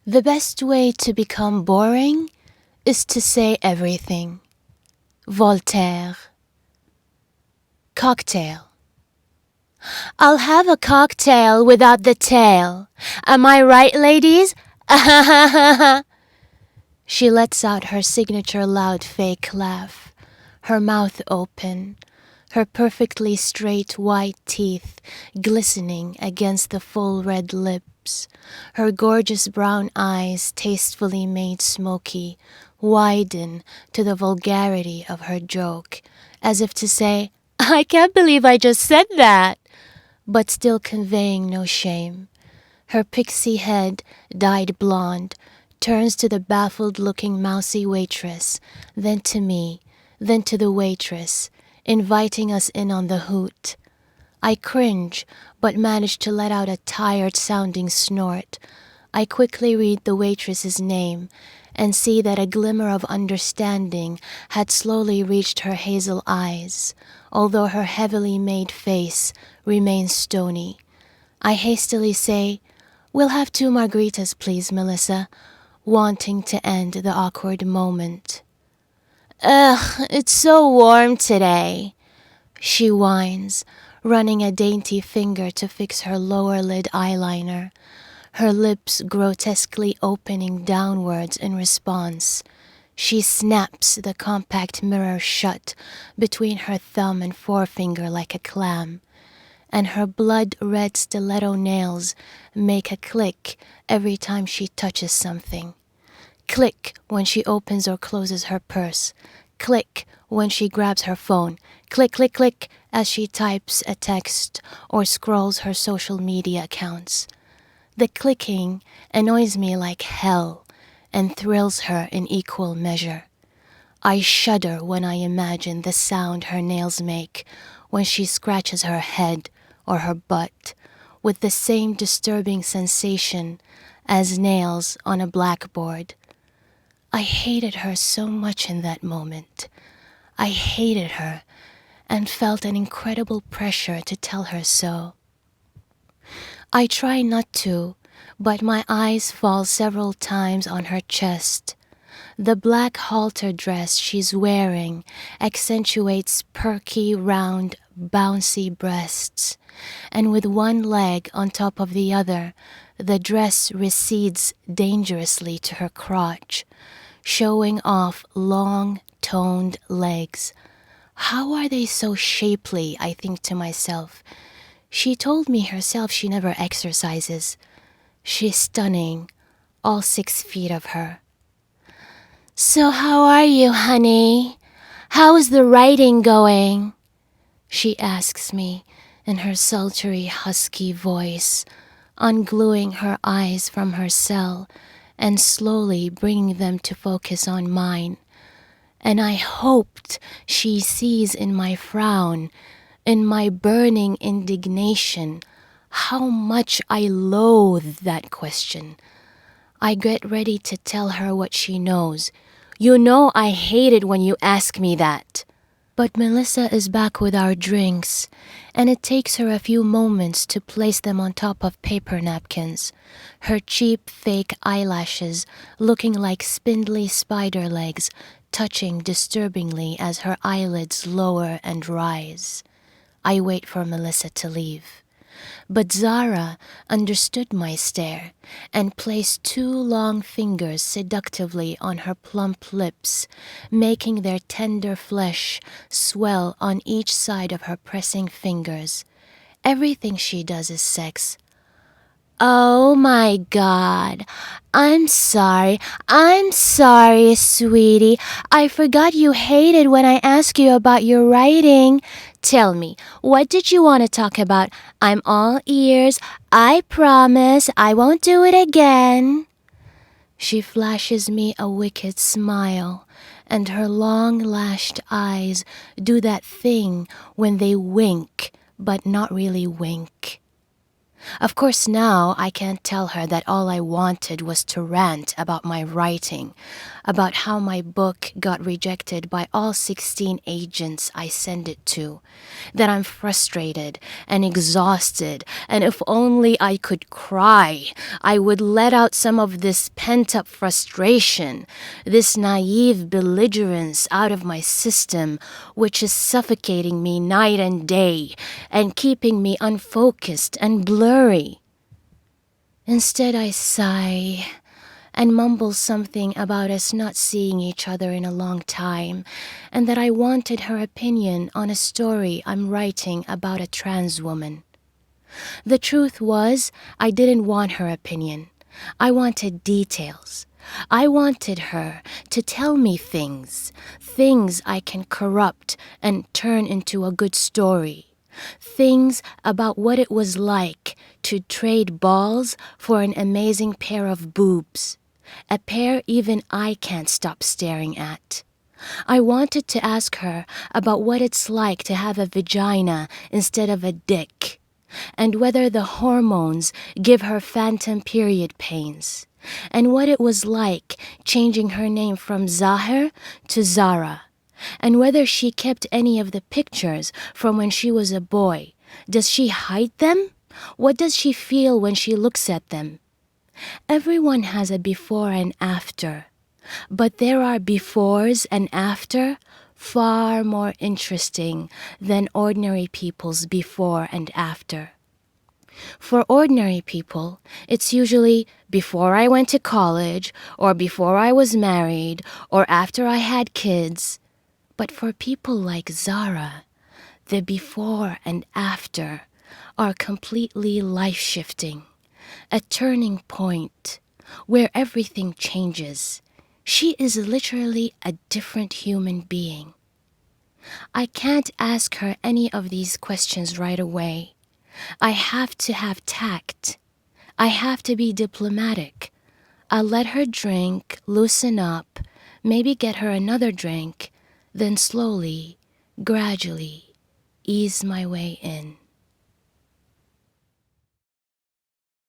The best way to become boring is to say everything. Voltaire. Cocktail. I'll have a cocktail without the tail. Am I right, ladies? She lets out her signature loud fake laugh, her mouth open, her perfectly straight white teeth glistening against the full red lips, her gorgeous brown eyes tastefully made smoky, widen to the vulgarity of her joke, as if to say, I can't believe I just said that, but still conveying no shame. Her pixie head, dyed blonde, turns to the baffled-looking mousy waitress, then to me, then to the waitress, inviting us in on the hoot. I cringe, but manage to let out a tired-sounding snort. I quickly read the waitress's name and see that a glimmer of understanding had slowly reached her hazel eyes, although her heavily made face remains stony. I hastily say, We'll have 2 margaritas, please, Melissa, wanting to end the awkward moment. Ugh, it's so warm today, she whines, running a dainty finger to fix her lower lid eyeliner, her lips grotesquely opening downwards in response. She snaps the compact mirror shut between her thumb and forefinger like a clam, and her blood-red stiletto nails make a click every time she touches something. Click when she opens or closes her purse. Click when she grabs her phone. Click, click, click as she types a text or scrolls her social media accounts. The clicking annoys me like hell and thrills her in equal measure. I shudder when I imagine the sound her nails make when she scratches her head or her butt, with the same disturbing sensation as nails on a blackboard. I hated her so much in that moment. I hated her and felt an incredible pressure to tell her so. I try not to, but my eyes fall several times on her chest. The black halter dress she's wearing accentuates perky, round, bouncy breasts, and with one leg on top of the other, the dress recedes dangerously to her crotch, showing off long, toned legs. How are they so shapely, I think to myself. She told me herself she never exercises. She's stunning, all 6 feet of her. So how are you, honey? How is the writing going? She asks me in her sultry, husky voice, ungluing her eyes from her cell and slowly bringing them to focus on mine. And I hoped she sees in my frown, in my burning indignation, how much I loathe that question. I get ready to tell her what she knows. You know I hate it when you ask me that. But Melissa is back with our drinks, and it takes her a few moments to place them on top of paper napkins, her cheap fake eyelashes looking like spindly spider legs touching disturbingly as her eyelids lower and rise. I wait for Melissa to leave. But Zara understood my stare and placed 2 long fingers seductively on her plump lips, making their tender flesh swell on each side of her pressing fingers. Everything she does is sex. Oh my God. I'm sorry, sweetie. I forgot you hated when I asked you about your writing. Tell me, what did you want to talk about? I'm all ears. I promise I won't do it again. She flashes me a wicked smile, and her long-lashed eyes do that thing when they wink, but not really wink. Of course, now I can't tell her that all I wanted was to rant about my writing, about how my book got rejected by all 16 agents I send it to, that I'm frustrated and exhausted, and if only I could cry, I would let out some of this pent-up frustration, this naive belligerence out of my system, which is suffocating me night and day and keeping me unfocused and blurry. Instead, I sigh and mumble something about us not seeing each other in a long time, and that I wanted her opinion on a story I'm writing about a trans woman. The truth was, I didn't want her opinion. I wanted details. I wanted her to tell me things I can corrupt and turn into a good story. Things about what it was like to trade balls for an amazing pair of boobs, a pair even I can't stop staring at. I wanted to ask her about what it's like to have a vagina instead of a dick, and whether the hormones give her phantom period pains, and what it was like changing her name from Zahir to Zara, and whether she kept any of the pictures from when she was a boy. Does she hide them? What does she feel when she looks at them? Everyone has a before and after, but there are befores and after far more interesting than ordinary people's before and after. For ordinary people, it's usually before I went to college, or before I was married, or after I had kids. But for people like Zara, the before and after are completely life-shifting, a turning point where everything changes. She is literally a different human being. I can't ask her any of these questions right away. I have to have tact. I have to be diplomatic. I'll let her drink, loosen up, maybe get her another drink, then slowly, gradually, ease my way in.